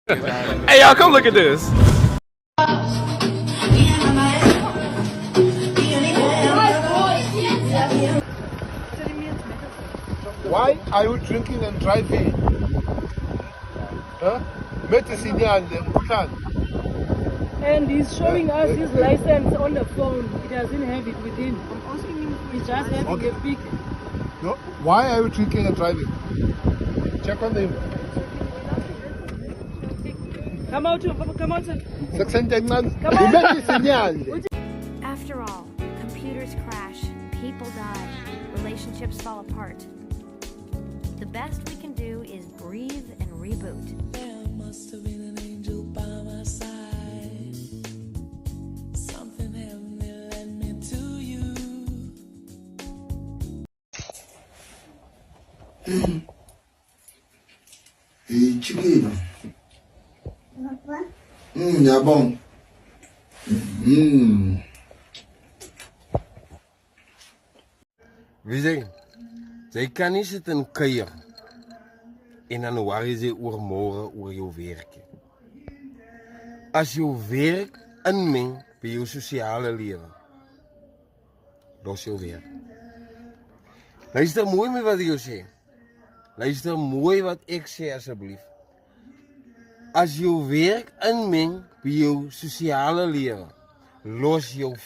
Hey, y'all, come look at this. Why are you drinking and driving? Huh? Medicine and plan. And he's showing us his license on the phone. He doesn't have it with him. He's just having a pic. No? Why are you drinking and driving? Check on him. Come out, come out. After all, computers crash, people die, relationships fall apart. The best we can do is breathe and reboot. There must have been an angel by my side. Something heavenly led me to you. Hey, chiquito. Ja bom. Wie jy kan nie sit en kuier en dan worry jy oor môre oor jou werk. As jou werk inmeng by jou sosiale lewe, los jou werk. Luister mooi met wat ek jou sê. Luister mooi wat ek sê asseblief. As jou werk inmeng by jou sosiale lewe, los jou